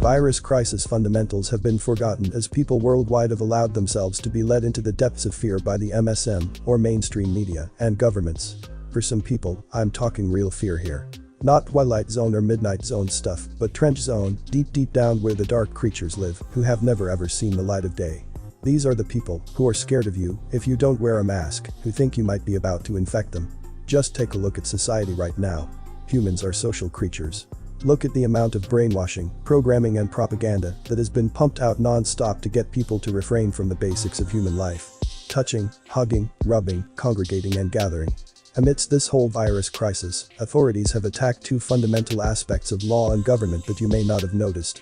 Virus crisis fundamentals have been forgotten as people worldwide have allowed themselves to be led into the depths of fear by the MSM, or mainstream media, and governments. For some people, I'm talking real fear here. Not Twilight Zone or Midnight Zone stuff, but Trench Zone, deep down where the dark creatures live, who have never ever seen the light of day. These are the people who are scared of you if you don't wear a mask, who think you might be about to infect them. Just take a look at society right now. Humans are social creatures. Look at the amount of brainwashing, programming and propaganda that has been pumped out non-stop to get people to refrain from the basics of human life. Touching, hugging, rubbing, congregating and gathering. Amidst this whole virus crisis, authorities have attacked two fundamental aspects of law and government that you may not have noticed.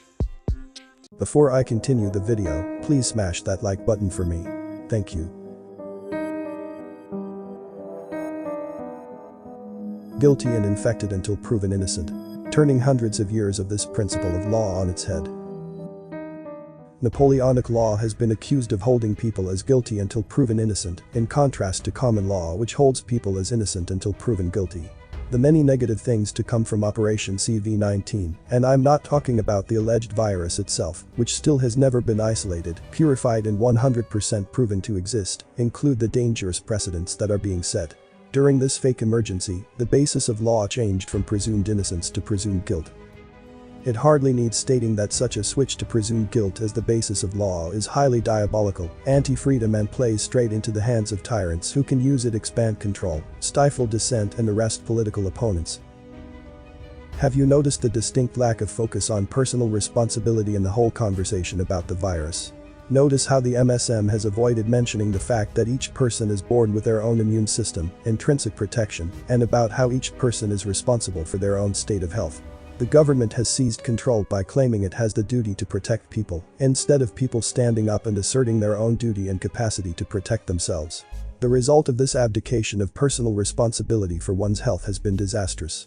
Before I continue the video, please smash that like button for me. Thank you. Guilty and infected until proven innocent. Turning hundreds of years of this principle of law on its head. Napoleonic law has been accused of holding people as guilty until proven innocent, in contrast to common law which holds people as innocent until proven guilty. The many negative things to come from Operation CV-19, and I'm not talking about the alleged virus itself, which still has never been isolated, purified and 100% proven to exist, include the dangerous precedents that are being set. During this fake emergency, the basis of law changed from presumed innocence to presumed guilt. It hardly needs stating that such a switch to presumed guilt as the basis of law is highly diabolical, anti-freedom and plays straight into the hands of tyrants who can use it to expand control, stifle dissent and arrest political opponents. Have you noticed the distinct lack of focus on personal responsibility in the whole conversation about the virus? Notice how the MSM has avoided mentioning the fact that each person is born with their own immune system, intrinsic protection, and about how each person is responsible for their own state of health. The government has seized control by claiming it has the duty to protect people, instead of people standing up and asserting their own duty and capacity to protect themselves. The result of this abdication of personal responsibility for one's health has been disastrous.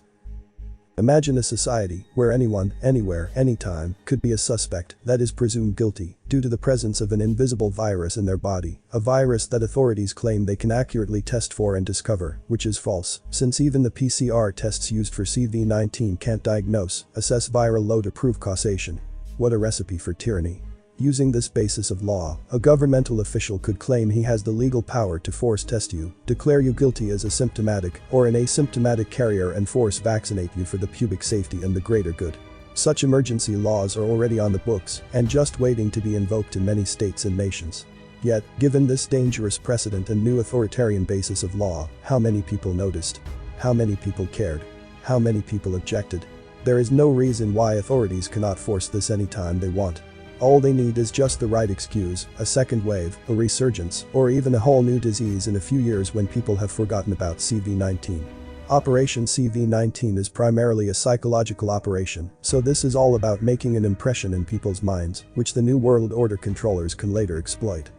Imagine a society where anyone, anywhere, anytime, could be a suspect, that is presumed guilty, due to the presence of an invisible virus in their body, a virus that authorities claim they can accurately test for and discover, which is false, since even the PCR tests used for CV-19 can't diagnose, assess viral load or prove causation. What a recipe for tyranny. Using this basis of law, a governmental official could claim he has the legal power to force test you, declare you guilty as a symptomatic or an asymptomatic carrier and force vaccinate you for the public safety and the greater good. Such emergency laws are already on the books and just waiting to be invoked in many states and nations. Yet, given this dangerous precedent and new authoritarian basis of law, how many people noticed? How many people cared? How many people objected? There is no reason why authorities cannot force this anytime they want. All they need is just the right excuse, a second wave, a resurgence, or even a whole new disease in a few years when people have forgotten about CV-19. Operation CV-19 is primarily a psychological operation, so this is all about making an impression in people's minds, which the New World Order controllers can later exploit.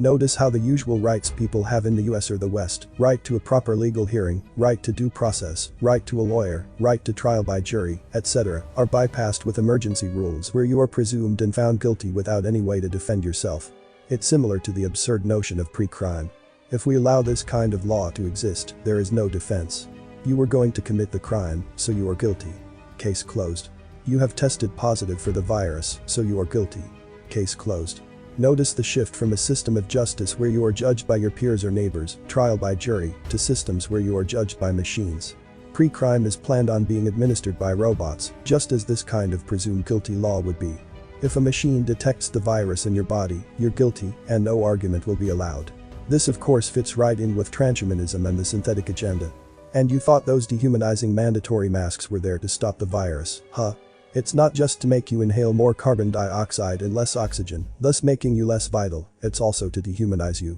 Notice how the usual rights people have in the US or the West, right to a proper legal hearing, right to due process, right to a lawyer, right to trial by jury, etc., are bypassed with emergency rules where you are presumed and found guilty without any way to defend yourself. It's similar to the absurd notion of pre-crime. If we allow this kind of law to exist, there is no defense. You were going to commit the crime, so you are guilty. Case closed. You have tested positive for the virus, so you are guilty. Case closed. Notice the shift from a system of justice where you are judged by your peers or neighbors, trial by jury, to systems where you are judged by machines. Pre-crime is planned on being administered by robots, just as this kind of presumed guilty law would be. If a machine detects the virus in your body, you're guilty, and no argument will be allowed. This of course fits right in with transhumanism and the synthetic agenda. And you thought those dehumanizing mandatory masks were there to stop the virus, huh? It's not just to make you inhale more carbon dioxide and less oxygen, thus making you less vital, it's also to dehumanize you.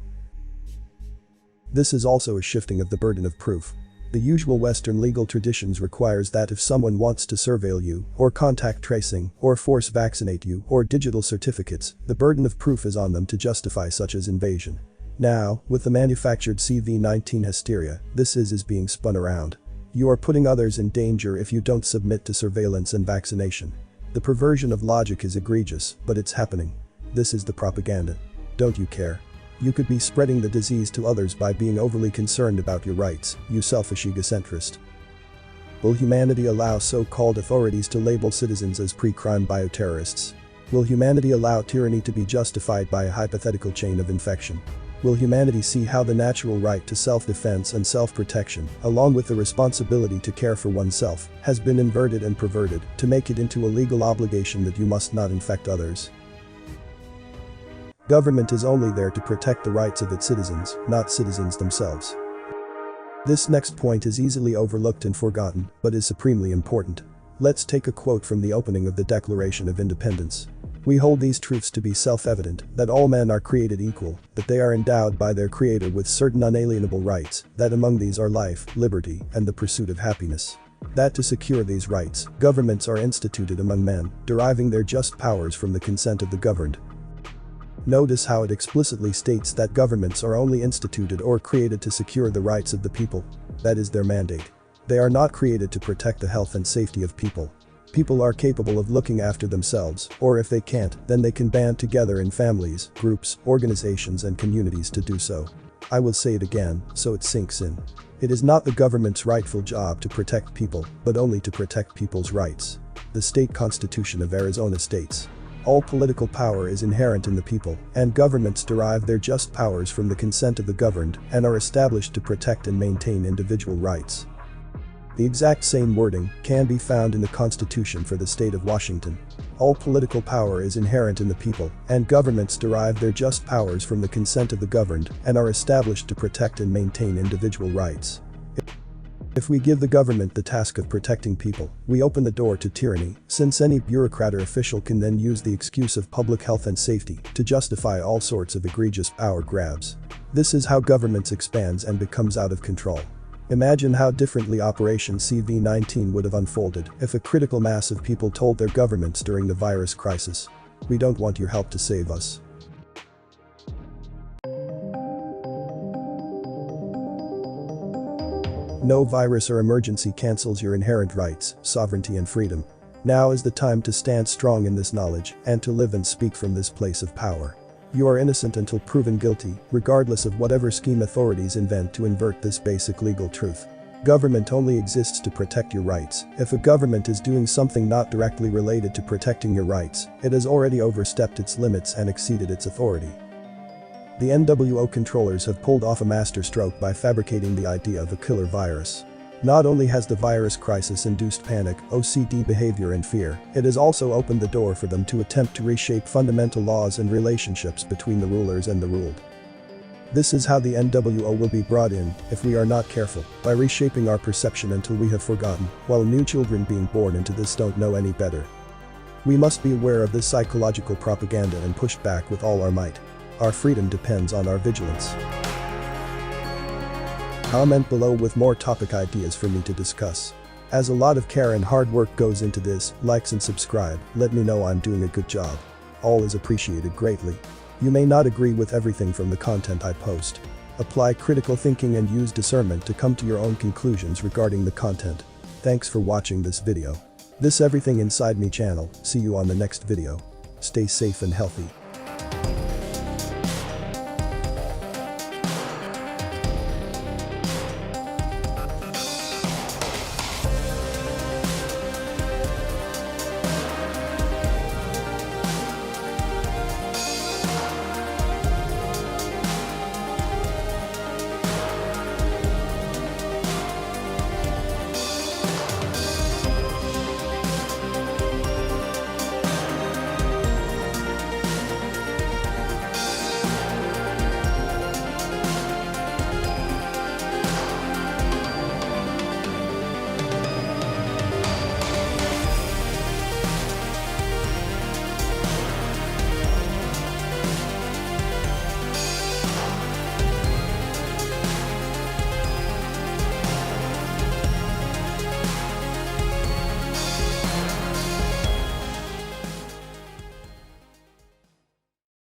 This is also a shifting of the burden of proof. The usual Western legal traditions requires that if someone wants to surveil you, or contact tracing, or force vaccinate you, or digital certificates, the burden of proof is on them to justify such as invasion. Now, with the manufactured CV-19 hysteria, this is being spun around. You are putting others in danger if you don't submit to surveillance and vaccination. The perversion of logic is egregious, but it's happening. This is the propaganda. Don't you care? You could be spreading the disease to others by being overly concerned about your rights, you selfish egocentrist. Will humanity allow so-called authorities to label citizens as pre-crime bioterrorists? Will humanity allow tyranny to be justified by a hypothetical chain of infection? Will humanity see how the natural right to self-defense and self-protection, along with the responsibility to care for oneself, has been inverted and perverted to make it into a legal obligation that you must not infect others? Government is only there to protect the rights of its citizens, not citizens themselves. This next point is easily overlooked and forgotten, but is supremely important. Let's take a quote from the opening of the Declaration of Independence. We hold these truths to be self-evident, that all men are created equal, that they are endowed by their Creator with certain unalienable rights, that among these are life, liberty, and the pursuit of happiness. That to secure these rights, governments are instituted among men, deriving their just powers from the consent of the governed. Notice how it explicitly states that governments are only instituted or created to secure the rights of the people. That is their mandate. They are not created to protect the health and safety of people. People are capable of looking after themselves, or if they can't, then they can band together in families, groups, organizations and communities to do so. I will say it again, so it sinks in. It is not the government's rightful job to protect people, but only to protect people's rights. The state constitution of Arizona states, all political power is inherent in the people, and governments derive their just powers from the consent of the governed and are established to protect and maintain individual rights. The exact same wording can be found in the Constitution for the state of Washington. All political power is inherent in the people, and governments derive their just powers from the consent of the governed and are established to protect and maintain individual rights. If we give the government the task of protecting people, we open the door to tyranny, since any bureaucrat or official can then use the excuse of public health and safety to justify all sorts of egregious power grabs. This is how governments expands and becomes out of control. Imagine how differently Operation CV-19 would have unfolded if a critical mass of people told their governments during the virus crisis, "We don't want your help to save us." No virus or emergency cancels your inherent rights, sovereignty and freedom. Now is the time to stand strong in this knowledge and to live and speak from this place of power. You are innocent until proven guilty, regardless of whatever scheme authorities invent to invert this basic legal truth. Government only exists to protect your rights. If a government is doing something not directly related to protecting your rights, it has already overstepped its limits and exceeded its authority. The NWO controllers have pulled off a masterstroke by fabricating the idea of a killer virus. Not only has the virus crisis induced panic, OCD behavior and fear, it has also opened the door for them to attempt to reshape fundamental laws and relationships between the rulers and the ruled. This is how the NWO will be brought in, if we are not careful, by reshaping our perception until we have forgotten, while new children being born into this don't know any better. We must be aware of this psychological propaganda and push back with all our might. Our freedom depends on our vigilance. Comment below with more topic ideas for me to discuss. As a lot of care and hard work goes into this, likes and subscribe, let me know I'm doing a good job. All is appreciated greatly. You may not agree with everything from the content I post. Apply critical thinking and use discernment to come to your own conclusions regarding the content. Thanks for watching this video. This Everything Inside Me channel, see you on the next video. Stay safe and healthy.